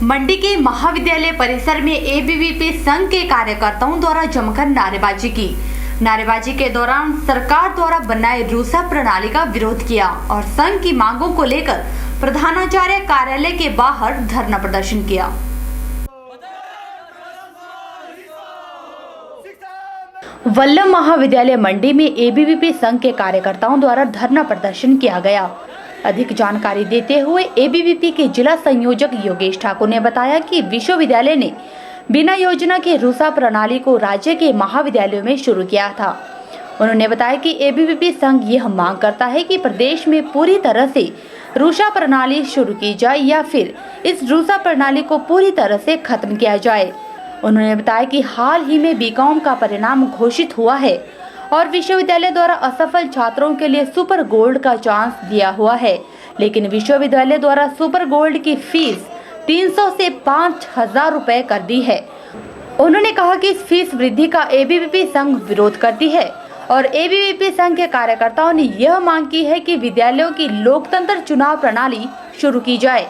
मंडी के महाविद्यालय परिसर में एबीवीपी संघ के कार्यकर्ताओं द्वारा जमकर नारेबाजी की। नारेबाजी के दौरान सरकार द्वारा बनाए रूसा प्रणाली का विरोध किया और संघ की मांगों को लेकर प्रधानाचार्य कार्यालय के बाहर धरना प्रदर्शन किया। वल्लभ महाविद्यालय मंडी में एबीवीपी संघ के कार्यकर्ताओं द्वारा धरना प्रदर्शन किया गया। अधिक जानकारी देते हुए एबीवीपी के जिला संयोजक योगेश ठाकुर ने बताया कि विश्वविद्यालय ने बिना योजना के रूसा प्रणाली को राज्य के महाविद्यालयों में शुरू किया था। उन्होंने बताया कि एबीवीपी संघ यह मांग करता है कि प्रदेश में पूरी तरह से रूसा प्रणाली शुरू की जाए या फिर इस रूसा प्रणाली को पूरी तरह से खत्म किया जाए। उन्होंने बताया कि हाल ही में बीकॉम का परिणाम घोषित हुआ है और विश्वविद्यालय द्वारा असफल छात्रों के लिए सुपर गोल्ड का चांस दिया हुआ है, लेकिन विश्वविद्यालय द्वारा सुपर गोल्ड की फीस 300 से 5,000 रुपए कर दी है। उन्होंने कहा कि इस फीस वृद्धि का एबीवीपी संघ विरोध करती है और एबीवीपी संघ के कार्यकर्ताओं ने यह मांग की है कि विद्यालयों की लोकतंत्र चुनाव प्रणाली शुरू की जाए।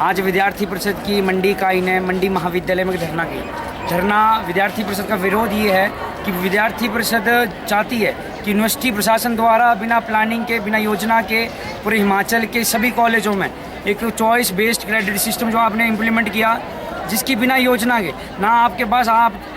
आज विद्यार्थी परिषद की मंडी इकाई ने मंडी महाविद्यालय में धरना विद्यार्थी परिषद का विरोध ये है कि विद्यार्थी परिषद चाहती है कि यूनिवर्सिटी प्रशासन द्वारा बिना प्लानिंग के, बिना योजना के पूरे हिमाचल के सभी कॉलेजों में एक चॉइस बेस्ड क्रेडिट सिस्टम जो आपने इम्प्लीमेंट किया, जिसकी बिना योजना के ना आपके पास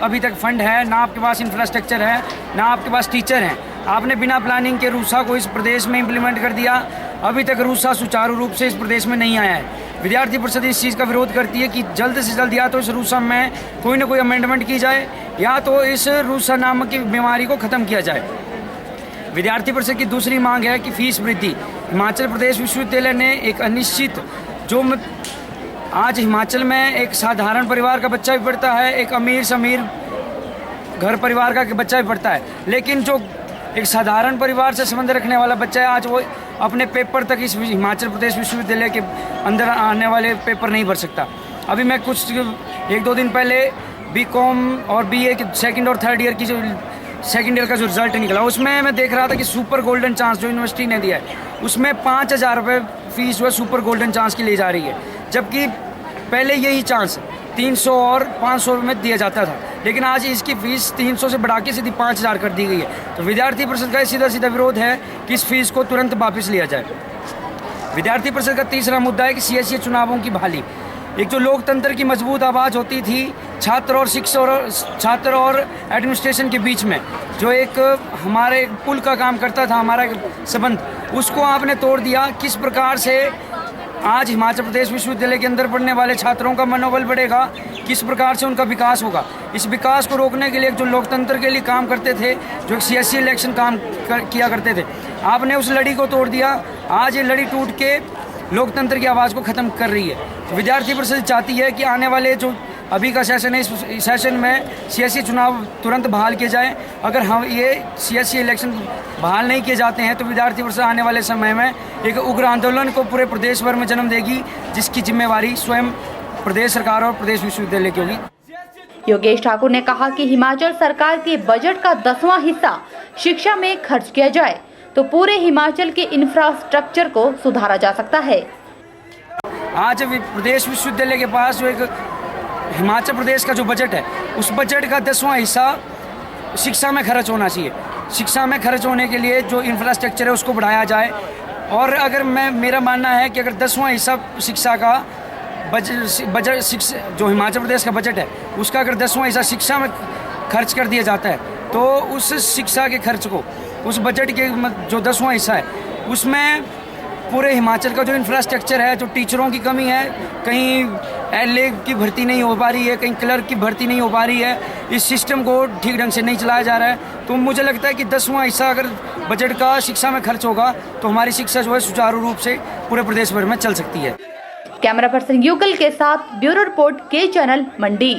अभी तक फंड है, ना आपके पास इंफ्रास्ट्रक्चर है, ना आपके पास टीचर हैं। आपने बिना प्लानिंग के रूसा को इस प्रदेश में इम्प्लीमेंट कर दिया। अभी तक रूसा सुचारू रूप से इस प्रदेश में नहीं आया है। विद्यार्थी परिषद इस चीज़ का विरोध करती है कि जल्द से जल्द या तो इस रूसा में कोई ना कोई अमेंडमेंट की जाए या तो इस रूसा नामक की बीमारी को ख़त्म किया जाए। विद्यार्थी परिषद की दूसरी मांग है कि फीस वृद्धि। हिमाचल प्रदेश विश्वविद्यालय ने एक अनिश्चित आज हिमाचल में एक साधारण परिवार का बच्चा भी पढ़ता है, एक अमीर से अमीर घर परिवार का बच्चा भी पढ़ता है, लेकिन जो एक साधारण परिवार से संबंध रखने वाला बच्चा है आज वो अपने पेपर तक इस हिमाचल प्रदेश विश्वविद्यालय के अंदर आने वाले पेपर नहीं भर सकता। अभी मैं एक दो दिन पहले बीकॉम और बीए के सेकंड और थर्ड ईयर की सेकंड ईयर का जो रिजल्ट निकला उसमें मैं देख रहा था कि सुपर गोल्डन चांस जो यूनिवर्सिटी ने दिया है उसमें 5,000 रुपये फीस जो है सुपर गोल्डन चांस की ली जा रही है, जबकि पहले यही चांस 300 और 500 में दिया जाता था, लेकिन आज इसकी फीस 300 से बढ़ा के सीधी 5,000 कर दी गई है। तो विद्यार्थी परिषद का सीधा विरोध है कि इस फीस को तुरंत वापस लिया जाए। विद्यार्थी परिषद का तीसरा मुद्दा है कि सीएससी चुनावों की बहाली। एक जो लोकतंत्र की मजबूत आवाज़ होती थी छात्र और एडमिनिस्ट्रेशन के बीच में, जो एक हमारे पुल का काम करता था हमारा संबंध, उसको आपने तोड़ दिया। किस प्रकार से आज हिमाचल प्रदेश विश्वविद्यालय के अंदर पढ़ने वाले छात्रों का मनोबल बढ़ेगा, किस प्रकार से उनका विकास होगा, इस विकास को रोकने के लिए जो लोकतंत्र के लिए काम करते थे, जो एक सीएससी इलेक्शन किया करते थे, आपने उस लड़ी को तोड़ दिया। आज ये लड़ी टूट के लोकतंत्र की आवाज़ को ख़त्म कर रही है। तो विद्यार्थी परिषद चाहती है कि आने वाले जो अभी का सेशन है, इस सेशन में सीएससी चुनाव तुरंत बहाल किए जाएँ। अगर हम ये सीएससी इलेक्शन बहाल नहीं किए जाते हैं तो विद्यार्थी परिषद आने वाले समय में एक उग्र आंदोलन को पूरे प्रदेश भर में जन्म देगी, जिसकी जिम्मेवारी स्वयं प्रदेश सरकार और प्रदेश विश्वविद्यालय की होगी। योगेश ठाकुर ने कहा कि हिमाचल सरकार के बजट का 10वां हिस्सा शिक्षा में खर्च किया जाए तो पूरे हिमाचल के इंफ्रास्ट्रक्चर को सुधारा जा सकता है। आज प्रदेश विश्वविद्यालय के पास जो एक हिमाचल प्रदेश का जो बजट है, उस बजट का 10वां हिस्सा शिक्षा में खर्च होना चाहिए। शिक्षा में खर्च होने के लिए जो इंफ्रास्ट्रक्चर है उसको बढ़ाया जाए। और अगर मेरा मानना है कि अगर 10वां हिस्सा शिक्षा का बजट जो हिमाचल प्रदेश का बजट है उसका अगर 10वां हिस्सा शिक्षा में खर्च कर दिया जाता है तो उस शिक्षा के खर्च को, उस बजट के जो 10वां हिस्सा है उसमें पूरे हिमाचल का जो इंफ्रास्ट्रक्चर है, जो टीचरों की कमी है, कहीं एलए की भर्ती नहीं हो पा रही है, कहीं क्लर्क की भर्ती नहीं हो पा रही है, इस सिस्टम को ठीक ढंग से नहीं चलाया जा रहा है। तो मुझे लगता है कि 10वां हिस्सा अगर बजट का शिक्षा में खर्च होगा तो हमारी शिक्षा जो है सुचारू रूप से पूरे प्रदेश भर में चल सकती है। कैमरा पर्सन युगल के साथ ब्यूरो रिपोर्ट के चैनल मंडी।